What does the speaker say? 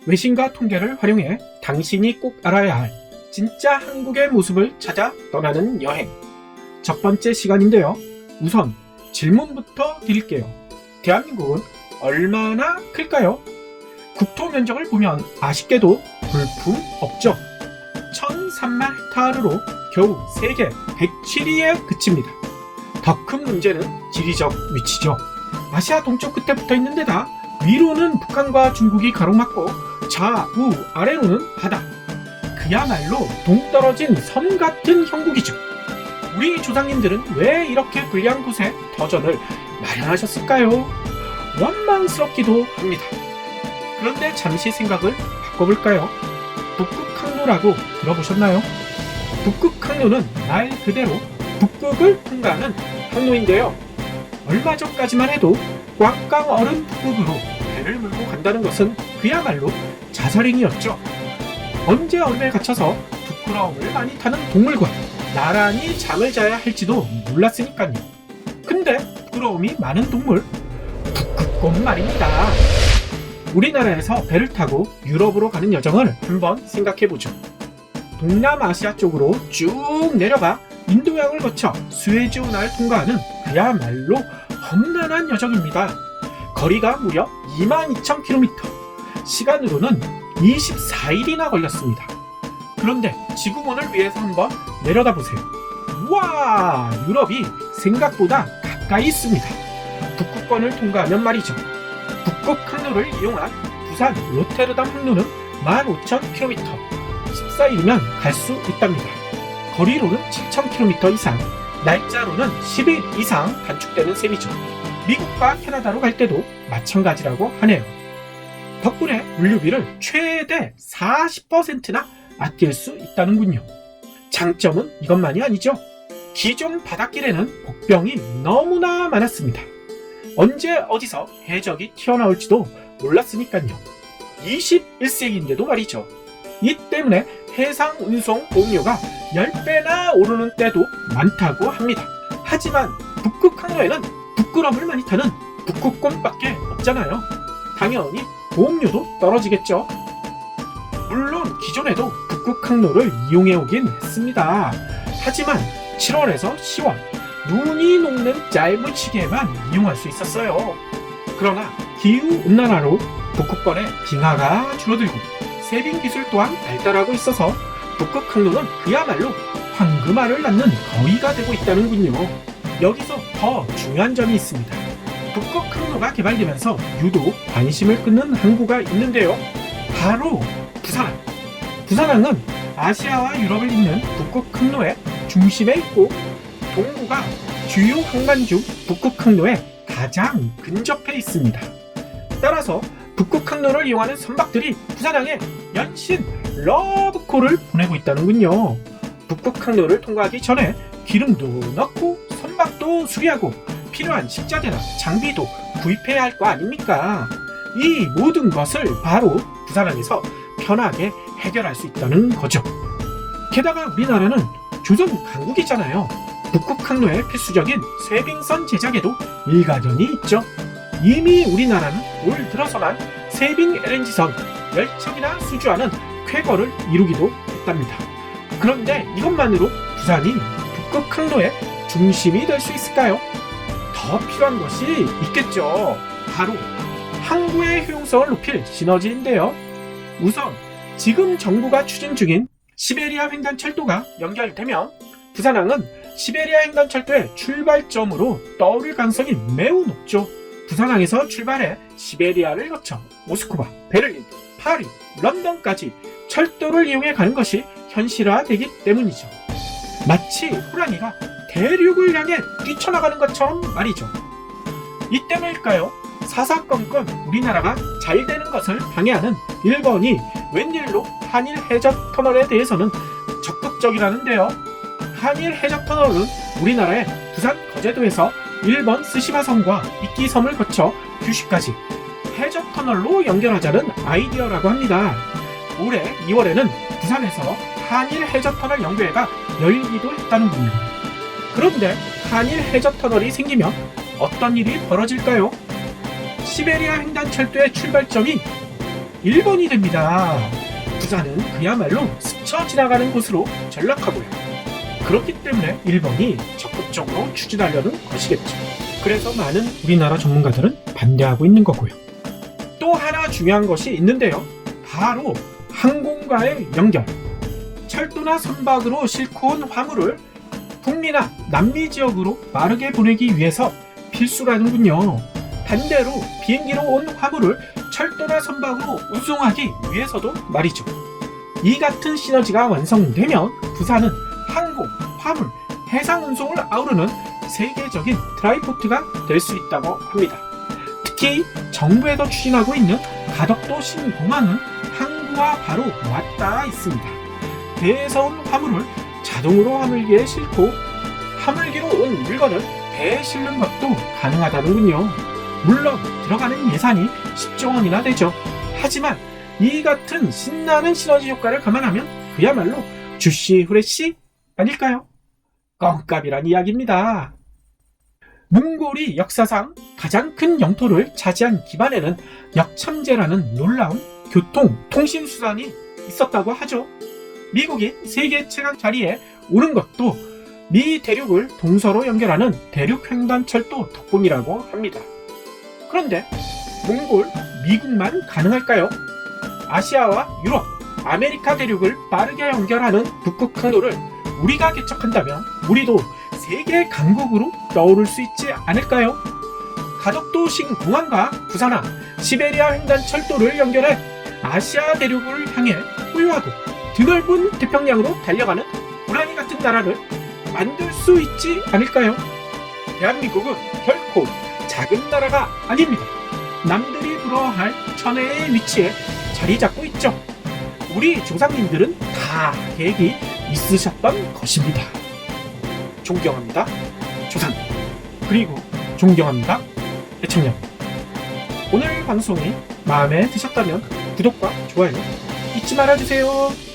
외신과 통계를 활용해 당신이 꼭 알아야 할 진짜 한국의 모습을 찾아 떠나는 여행. 첫 번째 시간인데요. 우선 질문부터 드릴게요. 대한민국은 얼마나 클까요? 국토 면적을 보면 아쉽게도 볼품 없죠. 1003만 헥타르로 겨우 세계 107위에 그칩니다. 더 큰 문제는 지리적 위치죠. 아시아 동쪽 끝에 붙어 있는 데다 위로는 북한과 중국이 가로막고 좌우 아래로는 바다. 그야말로 동떨어진 섬 같은 형국이죠. 우리 조상님들은 왜 이렇게 불리한 곳에 터전을 마련하셨을까요? 원망스럽기도 합니다. 그런데 잠시 생각을 바꿔볼까요? 북극항로라고 들어보셨나요? 북극항로는 말 그대로 북극을 통과하는 항로인데요. 얼마 전까지만 해도 꽉꽉 얼은 북극으로 배를 몰고 간다는 것은 그야말로 자살행위였죠. 언제 얼음에 갇혀서 부끄러움을 많이 타는 동물과 나란히 잠을 자야 할지도 몰랐으니까요. 근데 부끄러움이 많은 동물, 북극곰 말입니다. 우리나라에서 배를 타고 유럽으로 가는 여정을 한번 생각해보죠. 동남아시아 쪽으로 쭉 내려가 인도양을 거쳐 스웨즈 운하를 통과하는 그야말로 험난한 여정입니다. 거리가 무려 22,000km, 시간으로는 24일이나 걸렸습니다. 그런데 지구본을 위해서 한번 내려다보세요. 우와, 유럽이 생각보다 가까이 있습니다. 북극권을 통과하면 말이죠. 북극항로를 이용한 부산 로테르담 항로는 15,000km, 14일이면 갈 수 있답니다. 거리로는 7,000km 이상, 날짜로는 10일 이상 단축되는 셈이죠. 미국과 캐나다로 갈 때도 마찬가지라고 하네요. 덕분에 물류비를 최대 40%나 아낄 수 있다는군요. 장점은 이것만이 아니죠. 기존 바닷길에는 복병이 너무나 많았습니다. 언제 어디서 해적이 튀어나올지도 몰랐으니까요. 21세기인데도 말이죠. 이 때문에 해상 운송 보험료가 10배나 오르는 때도 많다고 합니다. 하지만 북극항로에는 부끄러움을 많이 타는 북극곰밖에 없잖아요. 당연히 보험료도 떨어지겠죠. 물론 기존에도 북극항로를 이용해오긴 했습니다. 하지만 7월에서 10월 눈이 녹는 짧은 시기에만 이용할 수 있었어요. 그러나 기후온난화로 북극권의 빙하가 줄어들고 세빙 기술 또한 발달하고 있어서 북극항로는 그야말로 황금알을 낳는 거위가 되고 있다는군요. 여기서 더 중요한 점이 있습니다. 북극항로가 개발되면서 유독 관심을 끄는 항구가 있는데요. 바로 부산항. 부산항은 아시아와 유럽을 잇는 북극항로의 중심에 있고 동부가 주요 항만 중 북극항로에 가장 근접해 있습니다. 따라서 북극항로를 이용하는 선박들이 부산항에 연신 러브콜을 보내고 있다는군요. 북극항로를 통과하기 전에 기름도 넣고 선박도 수리하고 필요한 식자재나 장비도 구입해야 할 거 아닙니까? 이 모든 것을 바로 부산항에서 편하게 해결할 수 있다는 거죠. 게다가 우리나라는 조선 강국이잖아요. 북극항로의 필수적인 쇄빙선 제작에도 일가견이 있죠. 이미 우리나라는 올 들어서만 쇄빙 LNG선 10척이나 수주하는 쾌거를 이루기도 했답니다. 그런데 이것만으로 부산이 북극항로의 중심이 될 수 있을까요? 더 필요한 것이 있겠죠. 바로 항구의 효용성을 높일 시너지인데요. 우선 지금 정부가 추진 중인 시베리아 횡단철도가 연결되면 부산항은 시베리아 횡단철도의 출발점으로 떠오를 가능성이 매우 높죠. 부산항에서 출발해 시베리아를 거쳐 모스크바, 베를린, 파리, 런던까지 철도를 이용해 가는 것이 현실화되기 때문이죠. 마치 호랑이가 대륙을 향해 뛰쳐나가는 것처럼 말이죠. 이 때문일까요? 사사건건 우리나라가 잘 되는 것을 방해하는 일본이 웬일로 한일 해저 터널에 대해서는 적극적이라는데요. 한일 해저 터널은 우리나라의 부산 거제도에서 일본 스시마섬과 이끼섬을 거쳐 규슈까지 해저 터널로 연결하자는 아이디어라고 합니다. 올해 2월에는 부산에서 한일 해저 터널 연결회가 열리기도 했다는군요. 그런데 한일 해저 터널이 생기면 어떤 일이 벌어질까요? 시베리아 횡단철도의 출발점이 일본이 됩니다. 부산은 그야말로 스쳐 지나가는 곳으로 전락하고요. 그렇기 때문에 일본이 적극적으로 추진하려는 것이겠죠. 그래서 많은 우리나라 전문가들은 반대하고 있는 거고요. 또 하나 중요한 것이 있는데요. 바로 항공과의 연결. 철도나 선박으로 싣고 온 화물을 북미나 남미 지역으로 빠르게 보내기 위해서 필수라는군요. 반대로 비행기로 온 화물을 철도나 선박으로 운송하기 위해서도 말이죠. 이 같은 시너지가 완성되면 부산은 항공, 화물, 해상 운송을 아우르는 세계적인 트라이포트가 될 수 있다고 합니다. 특히 정부에서 추진하고 있는 가덕도 신공항은 항구와 바로 맞닿아 있습니다. 배에서 온 화물을 자동으로 화물기에 싣고 화물기로 온 물건을 배에 실는 것도 가능하다는군요. 물론 들어가는 예산이 10조 원이나 되죠. 하지만 이 같은 신나는 시너지 효과를 감안하면 그야말로 주시 후레쉬 아닐까요? 껌값이란 이야기입니다. 몽골이 역사상 가장 큰 영토를 차지한 기반에는 역참제라는 놀라운 교통, 통신 수단이 있었다고 하죠. 미국이 세계 최강 자리에 오른 것도 미 대륙을 동서로 연결하는 대륙횡단철도 덕분이라고 합니다. 그런데 몽골, 미국만 가능할까요? 아시아와 유럽, 아메리카 대륙을 빠르게 연결하는 북극 항로를 우리가 개척한다면 우리도 세계 강국으로 떠오를 수 있지 않을까요? 가덕도 신공항과 부산항, 시베리아 횡단철도를 연결해 아시아 대륙을 향해 포유하고 드넓은 태평양으로 달려가는 고라니 같은 나라를 만들 수 있지 않을까요? 대한민국은 결코 작은 나라가 아닙니다. 남들이 부러워할 천혜의 위치에 자리 잡고 있죠. 우리 조상님들은 다 계획이 있으셨던 것입니다. 존경합니다. 조상. 그리고 존경합니다. 애청자. 오늘 방송이 마음에 드셨다면 구독과 좋아요 잊지 말아주세요.